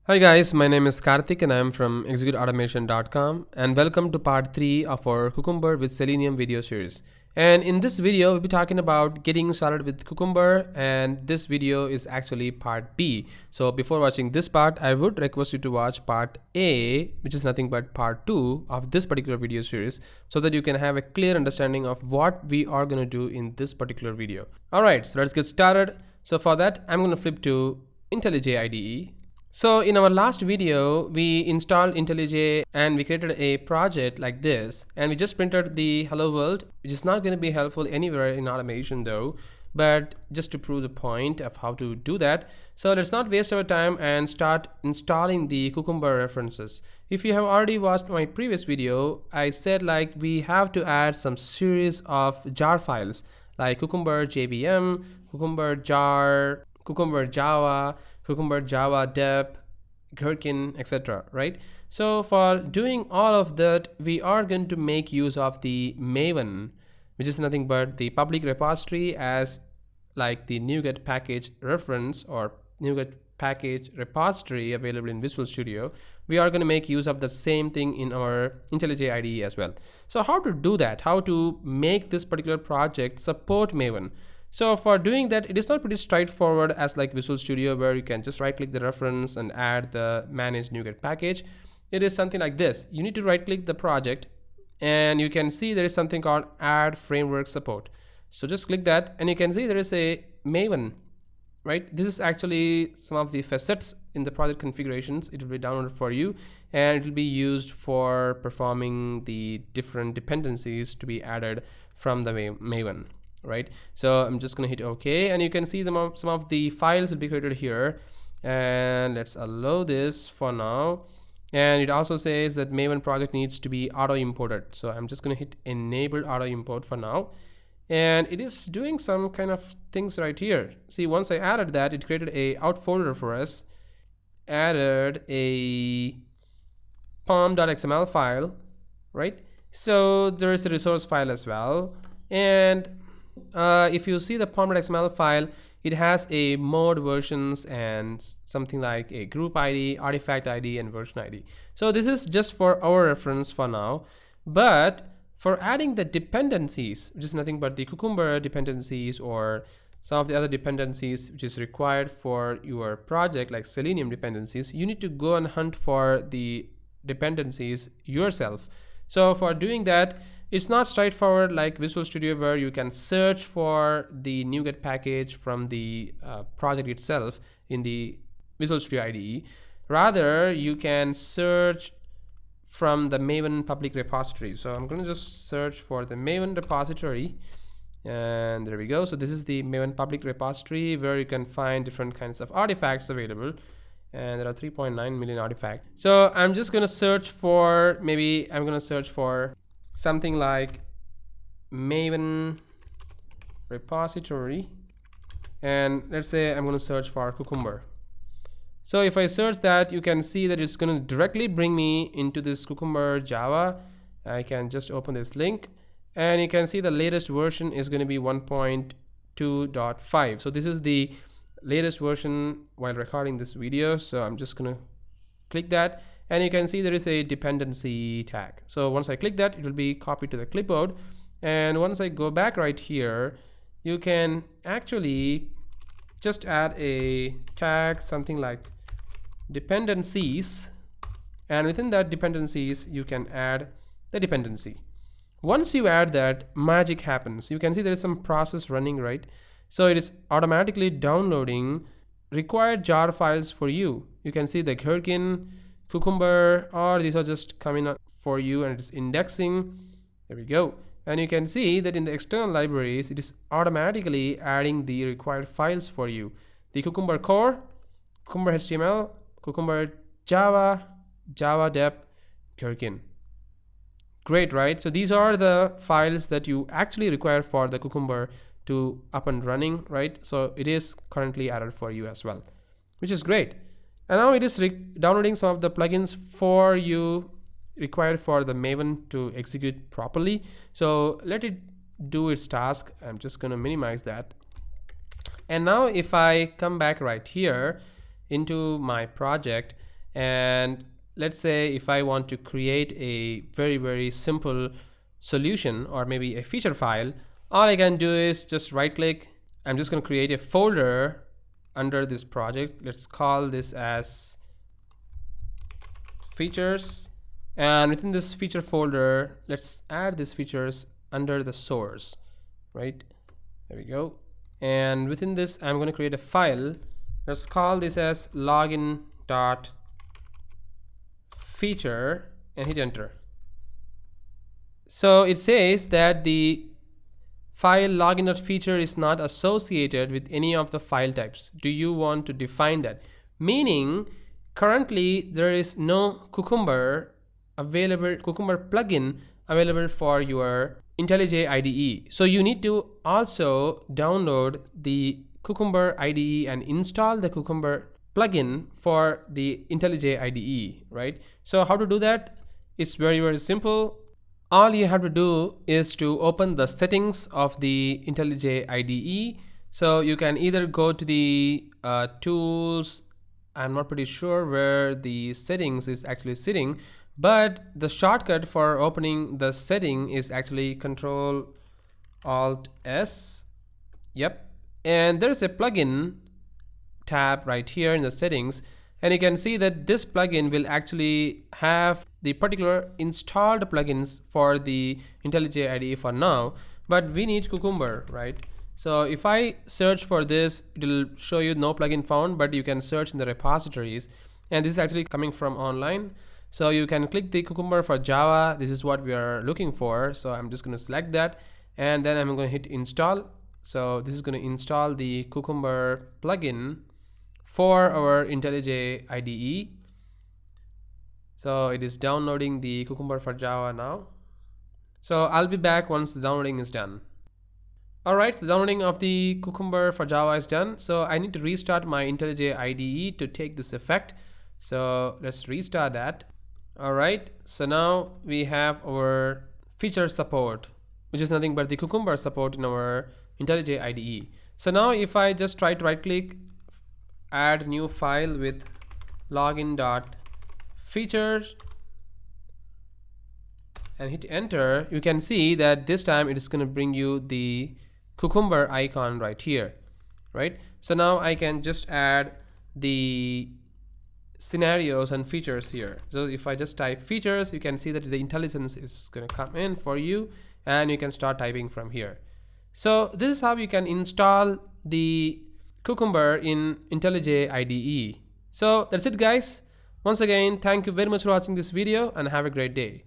Hi guys, my name is Karthik and I am from executeautomation.com and welcome to part 3 of our Cucumber with Selenium video series. And in this video, we'll be talking about getting started with Cucumber, and this video is actually part B. So before watching this part, I would request you to watch part A, which is nothing but part 2 of this particular video series, so that you can have a clear understanding of what we are going to do in this particular video. Alright, so let's get started. So for that, I'm going to flip to IntelliJ IDE. So in our last video, we installed IntelliJ and we created a project like this, and we just printed the hello world, which is not going to be helpful anywhere in automation though, but just to prove the point of how to do that. So let's not waste our time and start installing the Cucumber references. If you have already watched my previous video, I said like we have to add some series of jar files like Cucumber JVM, Cucumber jar, Cucumber Java, Cucumber Java dep, gherkin, etc. right? So for doing all of that, we are going to make use of the Maven, which is nothing but the public repository as like the NuGet package reference or NuGet package repository available in Visual Studio. We are going to make use of the same thing in our IntelliJ IDE as well. So how to do that? How to make this particular project support Maven? So for doing that, it is not pretty straightforward as like Visual Studio where you can just right click the reference and add the manage NuGet package. It is something like this. You need to right click the project and you can see there is something called add framework support. So just click that and you can see there is a Maven, right? This is actually some of the facets in the project configurations. It will be downloaded for you and it will be used for performing the different dependencies to be added from the Maven. Right, so I'm just gonna hit OK and you can see some of the files will be created here, and let's allow this for now. And it also says that Maven project needs to be auto imported, so I'm just gonna hit enable auto import for now, and it is doing some kind of things right here. See, once I added that, it created a out folder for us, added a pom.xml file, right? So there is a resource file as well, and if you see the pom.xml file, it has a mode, versions, and something like a group ID, artifact ID, and version ID. So this is just for our reference for now. But for adding the dependencies, which is nothing but the Cucumber dependencies or some of the other dependencies which is required for your project like Selenium dependencies, you need to go and hunt for the dependencies yourself. So for doing that, it's not straightforward like Visual Studio where you can search for the NuGet package from the project itself in the Visual Studio IDE. Rather, you can search from the Maven public repository. So I'm going to just search for the Maven repository, and there we go. So this is the Maven public repository where you can find different kinds of artifacts available, and there are 3.9 million artifacts. So I'm just going to search for, maybe I'm going to search for something like Maven repository, and let's say I'm going to search for Cucumber. So if I search that, you can see that it's going to directly bring me into this Cucumber Java. I can just open this link and you can see the latest version is going to be 1.2.5. so this is the latest version while recording this video. So I'm just going to click that and you can see there is a dependency tag. So once I click that, it will be copied to the clipboard, and once I go back right here, you can actually just add a tag, something like dependencies, and within that dependencies you can add the dependency. Once you add that, magic happens. You can see there is some process running, right? So it is automatically downloading required jar files for you. You can see the gherkin, Cucumber, or these are just coming up for you, and it is indexing. There we go. And you can see that in the external libraries, it is automatically adding the required files for you. The Cucumber core, Cucumber HTML, Cucumber Java, Java dep, gherkin. Great, right? So these are the files that you actually require for the Cucumber to up and running, right? So it is currently added for you as well, which is great. And now it is downloading some of the plugins for you required for the Maven to execute properly. So let it do its task. I'm just going to minimize that. And now if I come back right here into my project And let's say if I want to create a very simple solution or maybe a feature file, all I can do is just right click. I'm just going to create a folder under this project. Let's call this as features, and within this feature folder, let's add these features under the source, right? There we go. And within this, I'm going to create a file. Let's call this as login.feature and hit enter. So it says that the file login.feature is not associated with any of the file types. Do you want to define that? Meaning currently there is no Cucumber plugin available for your IntelliJ IDE. So you need to also download the Cucumber IDE and install the Cucumber plugin for the IntelliJ IDE, right? So how to do that? It's very simple. All you have to do is to open the settings of the IntelliJ IDE. So you can either go to the tools. I'm not pretty sure where the settings is actually sitting, but the shortcut for opening the setting is actually Control-Alt-S. Yep. And there's a plugin tab right here in the settings, and you can see that this plugin will actually have the particular installed plugins for the IntelliJ IDE for now, but we need Cucumber, right? So if I search for this, it will show you no plugin found, but you can search in the repositories, and this is actually coming from online. So you can click the Cucumber for Java. This is what we are looking for. So I'm just going to select that, and then I'm going to hit install. So this is going to install the Cucumber plugin for our IntelliJ IDE. So it is downloading the Cucumber for Java now. So I'll be back once the downloading is done. Alright, the downloading of the Cucumber for Java is done. So I need to restart my IntelliJ IDE to take this effect. So let's restart that. Alright, so now we have our feature support, which is nothing but the Cucumber support in our IntelliJ IDE. So now if I just try to right click, add new file with login.features and hit enter, you can see that this time it is going to bring you the Cucumber icon right here, right? So now I can just add the scenarios and features here. So if I just type features, you can see that the intelligence is going to come in for you, and you can start typing from here. So this is how you can install the Cucumber in IntelliJ IDE. So that's it, guys. Once again, thank you very much for watching this video, and have a great day.